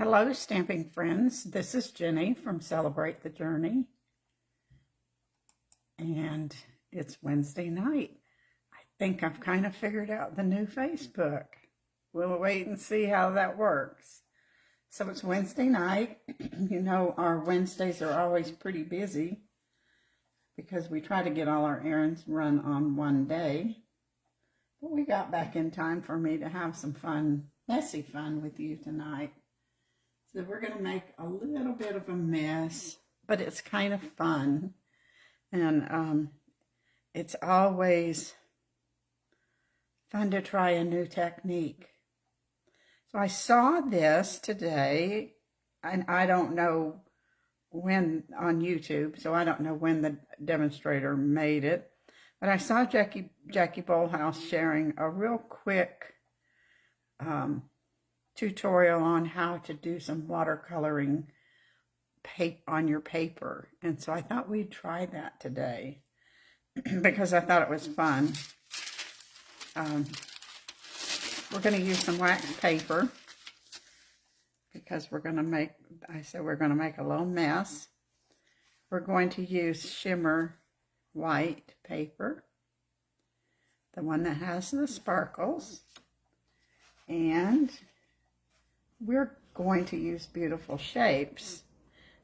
Hello, stamping friends. This is Jenny from Celebrate the Journey. And it's Wednesday night. I think I've kind of figured out the new Facebook. We'll wait and see how that works. So it's Wednesday night. You know, our Wednesdays are always pretty busy because we try to get all our errands run on one day. But we got back in time for me to have some fun, messy fun with you tonight. So we're going to make a little bit of a mess, but it's kind of fun. And it's always fun to try a new technique. So I saw this today, and I don't know when on YouTube, so I don't know when the demonstrator made it. But I saw Jackie Bolhuis sharing a real quick tutorial on how to do some watercoloring on your paper. And so I thought we'd try that today because I thought it was fun. We're going to use some wax paper because we're going to make, we're going to make a little mess. We're going to use shimmer white paper, the one that has the sparkles, and we're going to use beautiful shapes.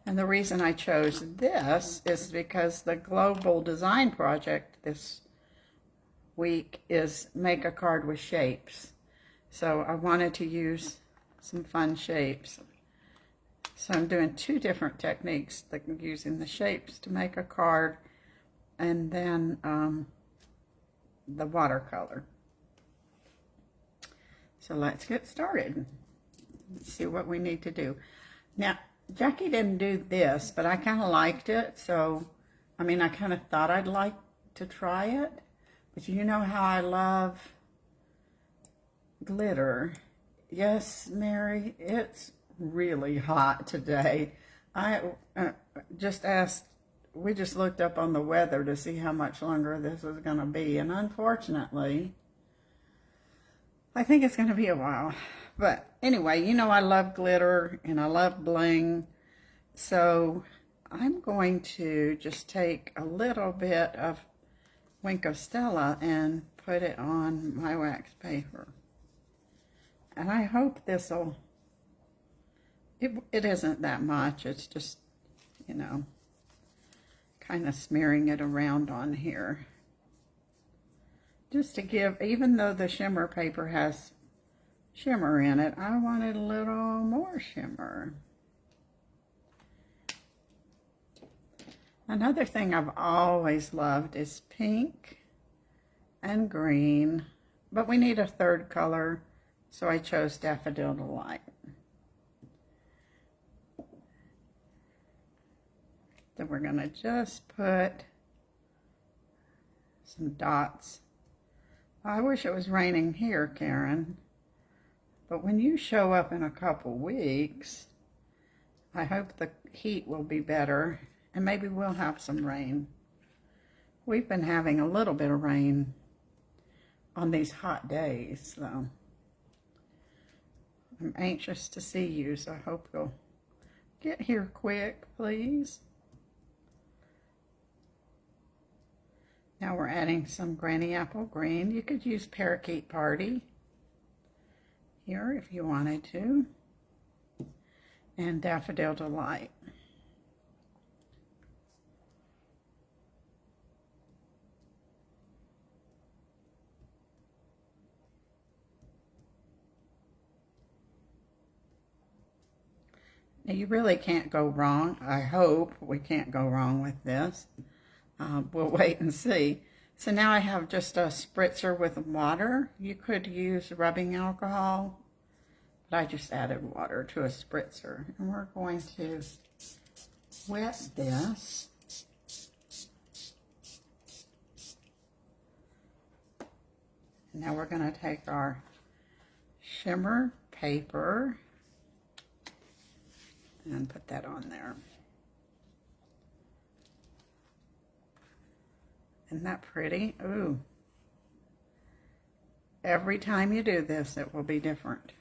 And the reason I chose this is because the global design project this week is make a card with shapes. So I wanted to use some fun shapes. So I'm doing two different techniques, like using the shapes to make a card and then the watercolor. So let's get started. Let's see what we need to do. Now, Jackie didn't do this, but I kind of liked it. So, I mean, I kind of thought I'd like to try it. But you know how I love glitter. Yes, Mary, it's really hot today. I just asked, we just looked up on the weather to see how much longer this was going to be. And unfortunately, I think it's going to be a while. But anyway, you know I love glitter and I love bling. So I'm going to just take a little bit of Wink of Stella and put it on my wax paper. And I hope this'll, it isn't that much. It's just, you know, kind of smearing it around on here. Just to give, even though the shimmer paper has shimmer in it, I wanted a little more shimmer. Another thing I've always loved is pink and green, but we need a third color, so I chose Daffodil Delight. So we're going to just put some dots. I wish it was raining here, Karen. But when you show up in a couple weeks, I hope the heat will be better and maybe we'll have some rain. We've been having a little bit of rain on these hot days, so I'm anxious to see you, so I hope you'll get here quick, please. Now we're adding some Granny Apple Green. You could use Parakeet Party here if you wanted to, and Daffodil Delight. Now you really can't go wrong. I hope we can't go wrong with this. We'll wait and see. So now I have just a spritzer with water. You could use rubbing alcohol, but I just added water to a spritzer. And we're going to wet this. And now we're going to take our shimmer paper and put that on there. Isn't that pretty? Ooh. Every time you do this, it will be different.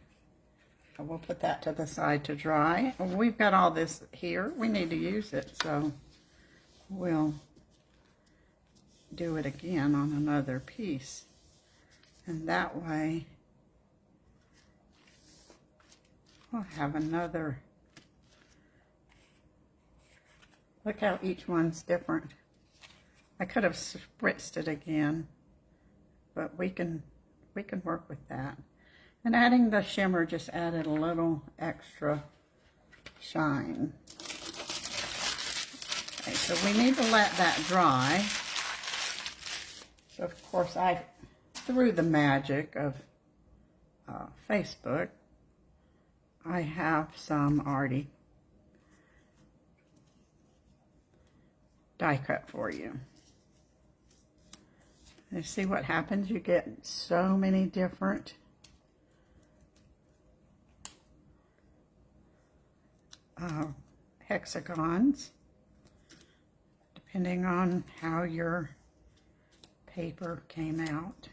We'll put that to the side to dry. We've got all this here. We need to use it, so we'll do it again on another piece. And that way, we'll have another. Look how each one's different. I could have spritzed it again, but we can work with that. And adding the shimmer just added a little extra shine. Okay, so we need to let that dry. So of course through the magic of Facebook, I have some already die cut for you. You see what happens? You get so many different hexagons, depending on how your paper came out.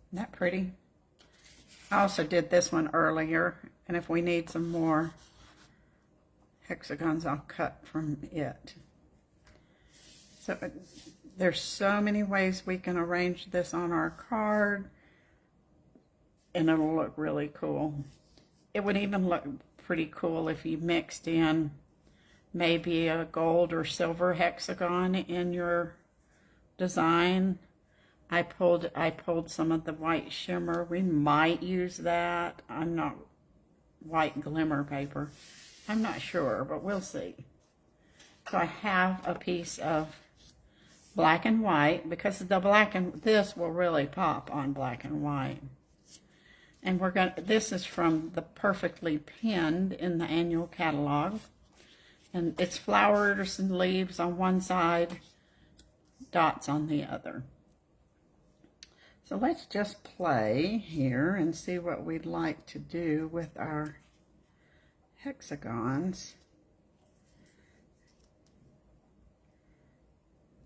Isn't that pretty? I also did this one earlier, and if we need some more hexagons, I'll cut from it. So there's so many ways we can arrange this on our card, and it'll look really cool. It would even look pretty cool if you mixed in maybe a gold or silver hexagon in your design. I pulled some of the white shimmer. We might use that. I'm not white glimmer paper. I'm not sure, but we'll see. So I have a piece of black and white, because this will really pop on black and white. And this is from the Perfectly Pinned in the annual catalog. And it's flowers and leaves on one side, dots on the other. So let's just play here and see what we'd like to do with our hexagons.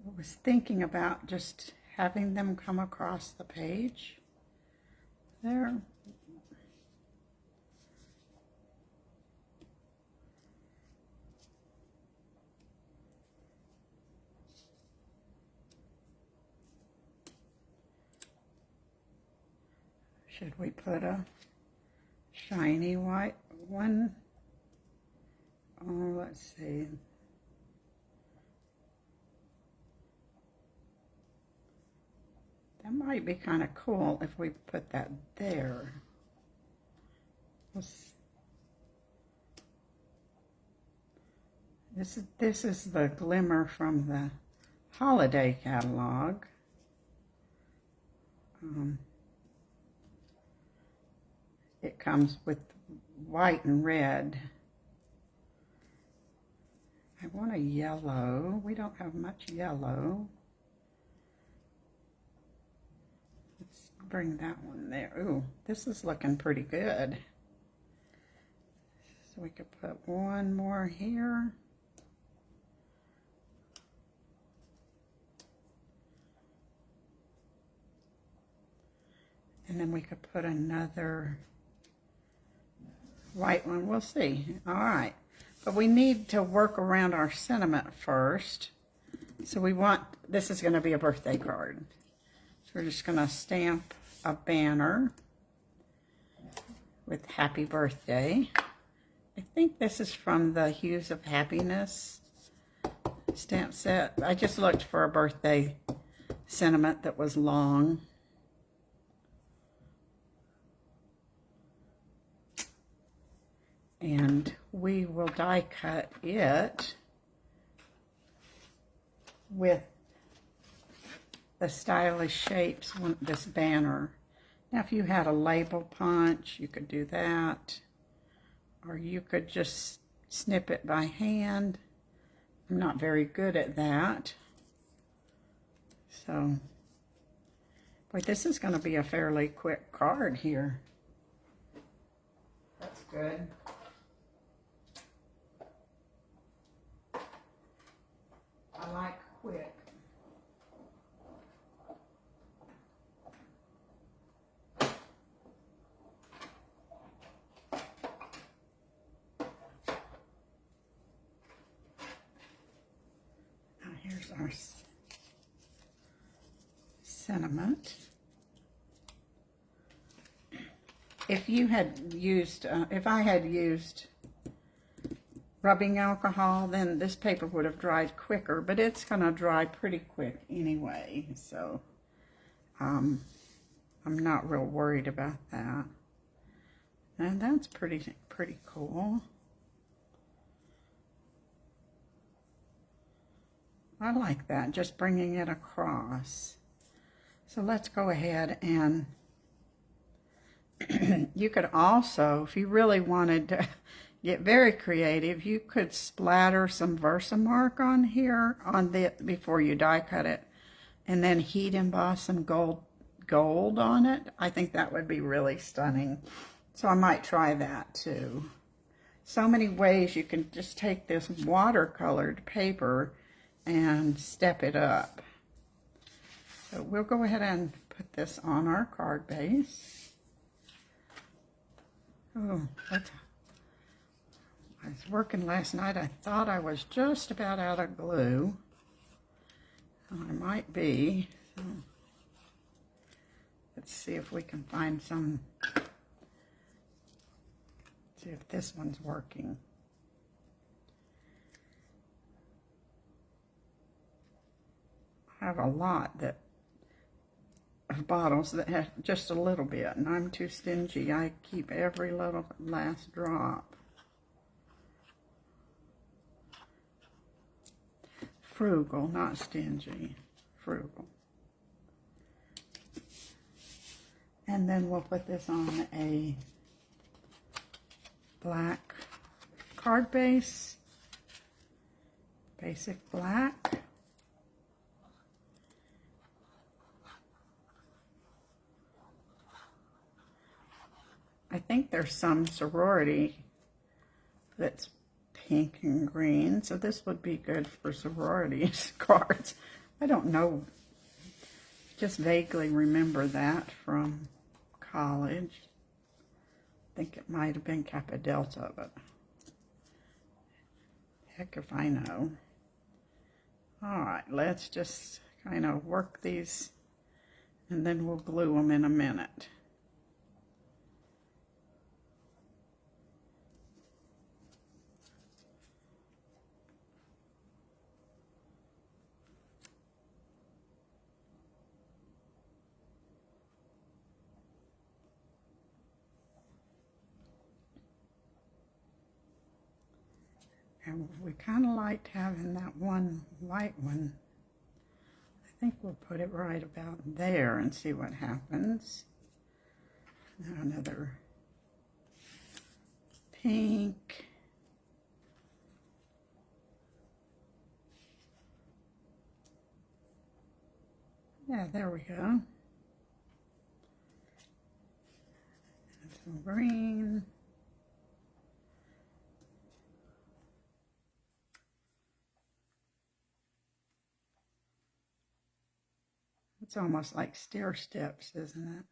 I was thinking about just having them come across the page there. Should we put a shiny white one? Oh, let's see. That might be kind of cool if we put that there. This is the glimmer from the holiday catalog. It comes with white and red. I want a yellow. We don't have much yellow. Let's bring that one there. Ooh, this is looking pretty good. So we could put one more here. And then we could put another white one. We'll see. All right. But we need to work around our sentiment first. So this is going to be a birthday card. So we're just going to stamp a banner with happy birthday. I think this is from the Hues of Happiness stamp set. I just looked for a birthday sentiment that was long. And we will die cut it with the stylish shapes, this banner. Now if you had a label punch, you could do that. Or you could just snip it by hand. I'm not very good at that. So, boy, this is going to be a fairly quick card here. That's good. I like quick. There's our sentiment. If you had used, if I had used rubbing alcohol, then this paper would have dried quicker, but it's going to dry pretty quick anyway, so I'm not real worried about that. And that's pretty cool. I like that, just bringing it across. So let's go ahead and you could also, if you really wanted to get very creative, you could splatter some Versamark on here before you die cut it, and then heat emboss some gold on it. I think that would be really stunning. So I might try that too. So many ways you can just take this watercolored paper and step it up. So we'll go ahead and put this on our card base. Oh, I was working last night. I thought I was just about out of glue. I might be. So let's see if we can find some. See if this one's working. I have a lot of bottles that have just a little bit, and I'm too stingy. I keep every little last drop. Frugal, not stingy. Frugal. And then we'll put this on a black card base. Basic black. I think there's some sorority that's pink and green, so this would be good for sororities cards. I don't know, just vaguely remember that from college. I think it might have been Kappa Delta, but heck if I know. Alright, let's just kind of work these, and then we'll glue them in a minute. And we kind of liked having that one white one. I think we'll put it right about there and see what happens. Now another pink. Yeah, there we go. And some green. It's almost like stair steps, isn't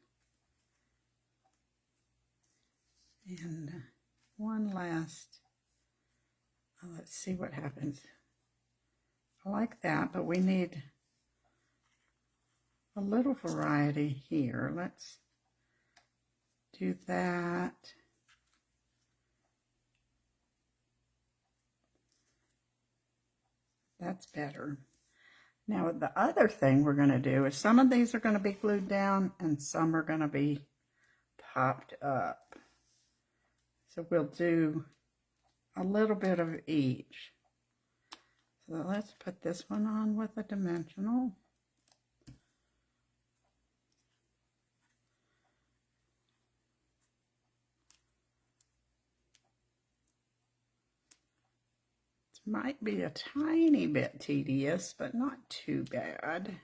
it? And one last, let's see what happens. I like that, but we need a little variety here. Let's do that. That's better. Now, the other thing we're going to do is some of these are going to be glued down and some are going to be popped up. So we'll do a little bit of each. So let's put this one on with a dimensional. Might be a tiny bit tedious, but not too bad.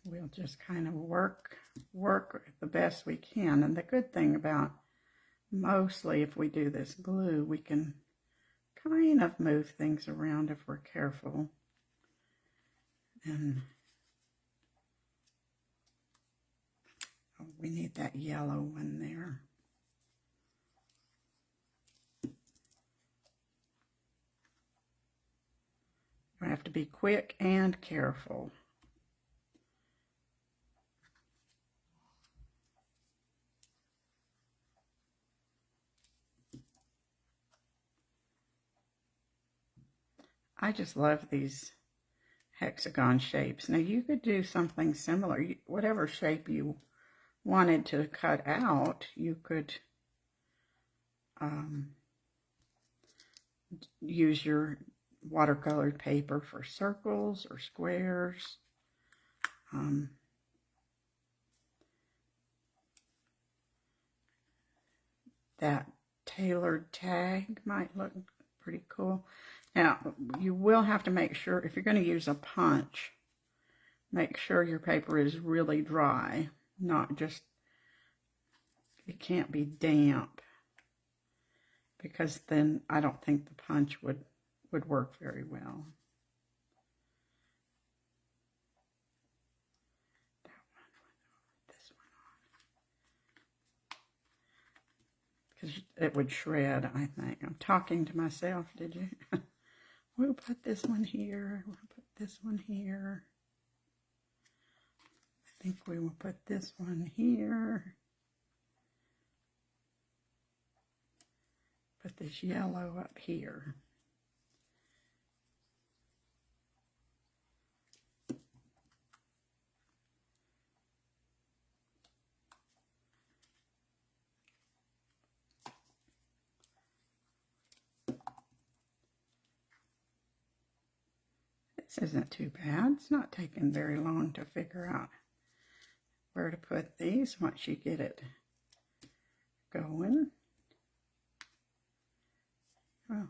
We'll just kind of work the best we can. And the good thing about mostly if we do this glue, we can kind of move things around if we're careful. And oh, we need that yellow one there. We have to be quick and careful. I just love these hexagon shapes. Now you could do something similar. Whatever shape you wanted to cut out, you could use your watercolored paper for circles or squares. That tailored tag might look pretty cool. Now, you will have to make sure, if you're going to use a punch, make sure your paper is really dry, not just, it can't be damp, because then I don't think the punch would work very well. This one, because it would shred, I think. I'm talking to myself, did you? We'll put this one here. We'll put this one here. I think we will put this one here. Put this yellow up here. This isn't too bad. It's not taking very long to figure out where to put these once you get it going. Oh.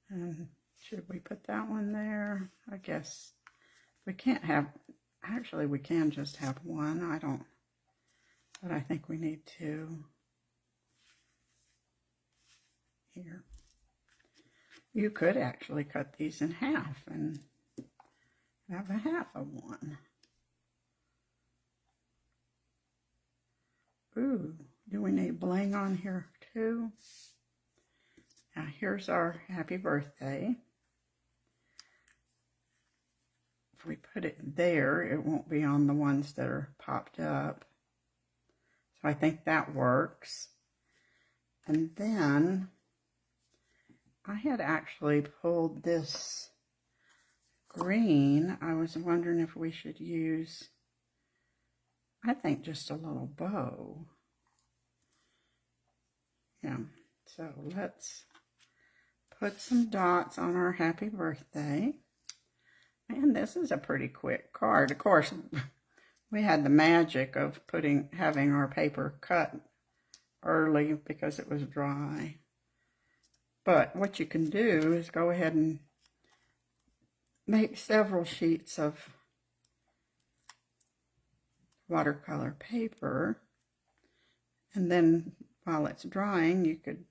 And should we put that one there? I guess we can't have, actually we can just have one. I don't, but I think we need two. Here. You could actually cut these in half and have a half of one. Ooh, do we need bling on here too? Now here's our happy birthday. If we put it there, it won't be on the ones that are popped up. So I think that works. And then I had actually pulled this green. I was wondering if we should use, I think, just a little bow. Yeah, so let's put some dots on our happy birthday. And this is a pretty quick card. Of course, we had the magic of having our paper cut early because it was dry. But what you can do is go ahead and make several sheets of watercolor paper. And then while it's drying, you could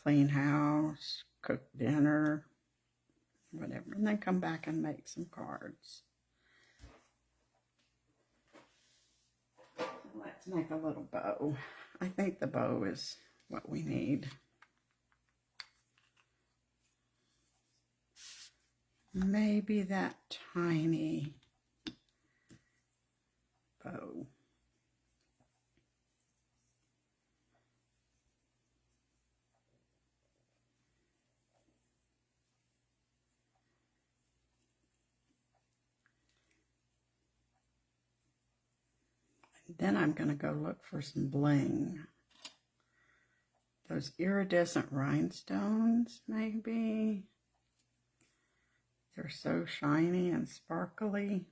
clean house, cook dinner, whatever. And then come back and make some cards. Let's make a little bow. I think the bow is what we need. Maybe that tiny bow. And then I'm going to go look for some bling. Those iridescent rhinestones, maybe. They're so shiny and sparkly.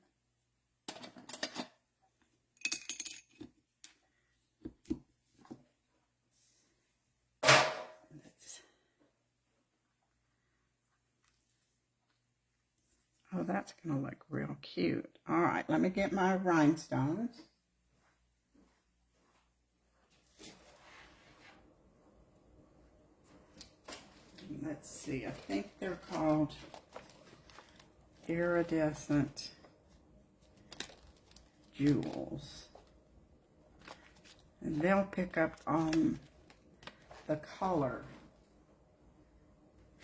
Oh, that's going to look real cute. All right, let me get my rhinestones. let's see, I think they're called iridescent jewels. And they'll pick up on the color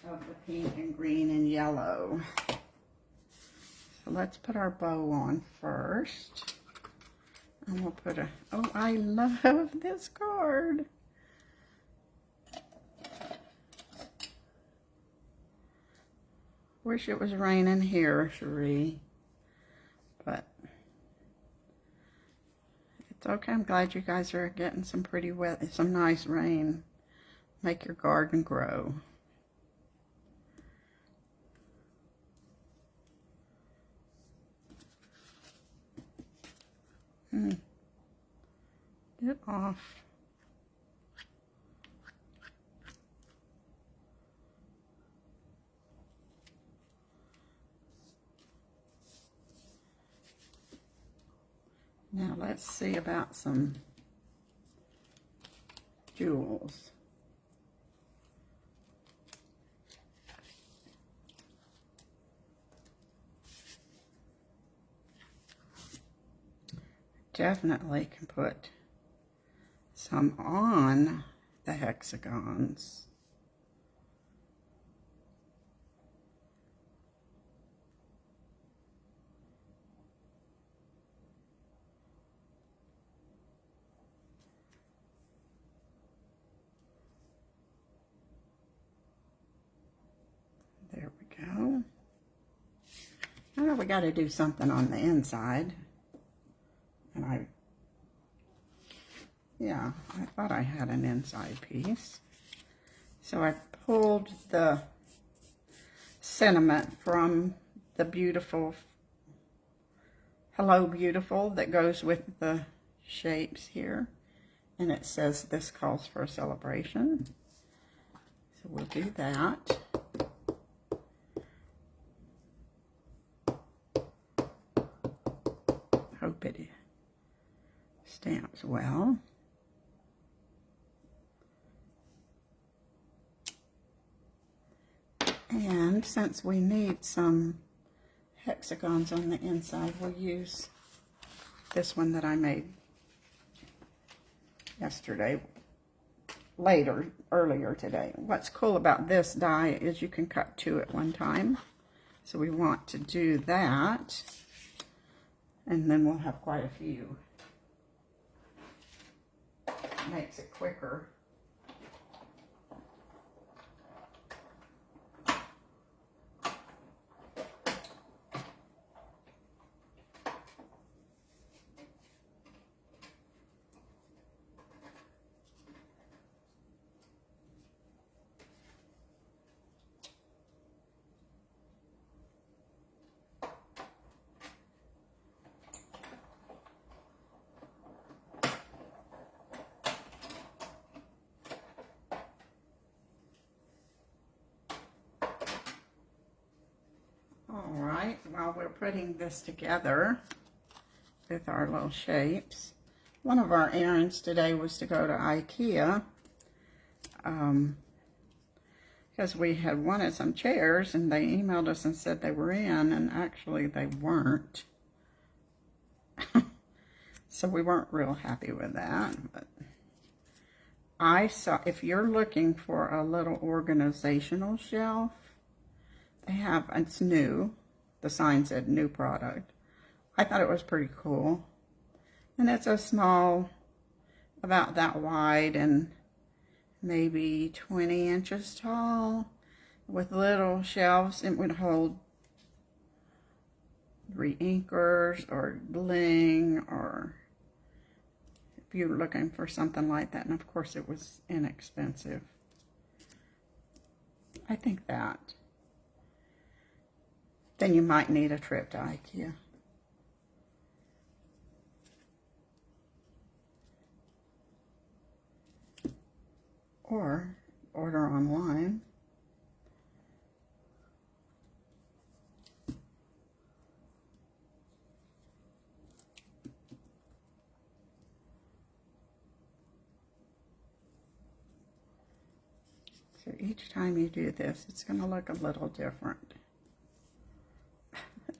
of the pink and green and yellow. So let's put our bow on first. And we'll put a, oh, I love this card. Wish it was raining here, Cherie. But it's okay. I'm glad you guys are getting some pretty wet, some nice rain. Make your garden grow. Get off. Now let's see about some jewels. Definitely can put some on the hexagons. There we go. I know we got to do something on the inside. And yeah, I thought I had an inside piece. So I pulled the sentiment from the beautiful, Hello Beautiful, that goes with the shapes here. And it says, this calls for a celebration. So we'll do that. Hope it stamps well. And since we need some hexagons on the inside, we'll use this one that I made yesterday, earlier today. What's cool about this die is you can cut two at one time. So we want to do that. And then we'll have quite a few. Makes it quicker. Alright, while we're putting this together with our little shapes, one of our errands today was to go to IKEA because we had wanted some chairs and they emailed us and said they were in, and actually they weren't. So we weren't real happy with that. But I saw, if you're looking for a little organizational shelf, they have, it's new. The sign said new product. I thought it was pretty cool. And it's a small, about that wide and maybe 20 inches tall with little shelves. It would hold re-inkers or bling, or if you're looking for something like that. And of course it was inexpensive. I think that. Then you might need a trip to IKEA. Or order online. So each time you do this, it's going to look a little different.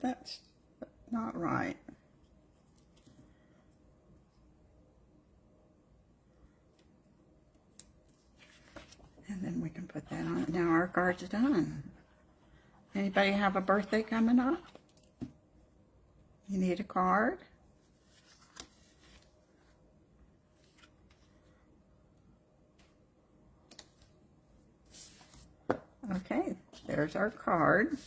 That's not right. And then we can put that on. Now our card's done. Anybody have a birthday coming up? You need a card? Okay, there's our card,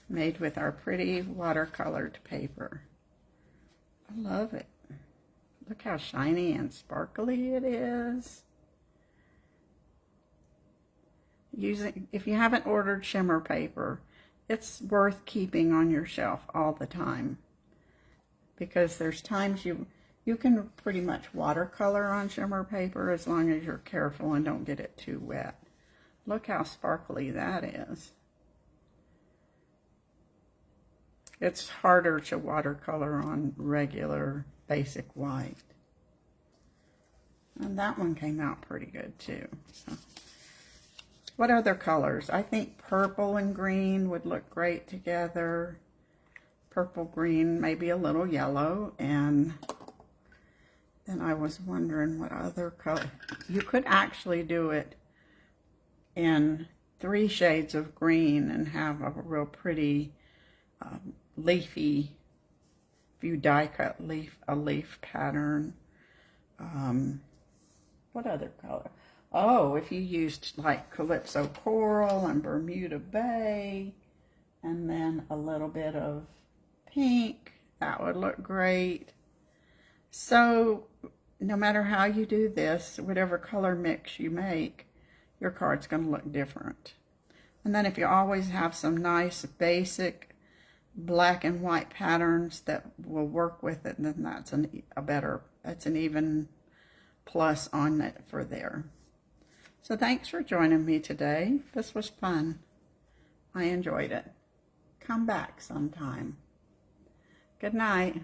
made with our pretty watercolored paper. I love it. Look how shiny and sparkly it is. If you haven't ordered shimmer paper, it's worth keeping on your shelf all the time, because there's times you can pretty much watercolor on shimmer paper as long as you're careful and don't get it too wet. Look how sparkly that is. It's harder to watercolor on regular basic white. And that one came out pretty good too. So, what other colors? I think purple and green would look great together. Purple, green, maybe a little yellow. And then I was wondering what other color. You could actually do it in 3 shades of green and have a real pretty leafy, if you die cut a leaf pattern. What other color? Oh, if you used like Calypso Coral and Bermuda Bay, and then a little bit of pink, that would look great. So no matter how you do this, whatever color mix you make, your card's going to look different. And then if you always have some nice basic black and white patterns that will work with it, then that's that's an even plus on it for there. So thanks for joining me today. This was fun. I enjoyed it. Come back sometime. Good night.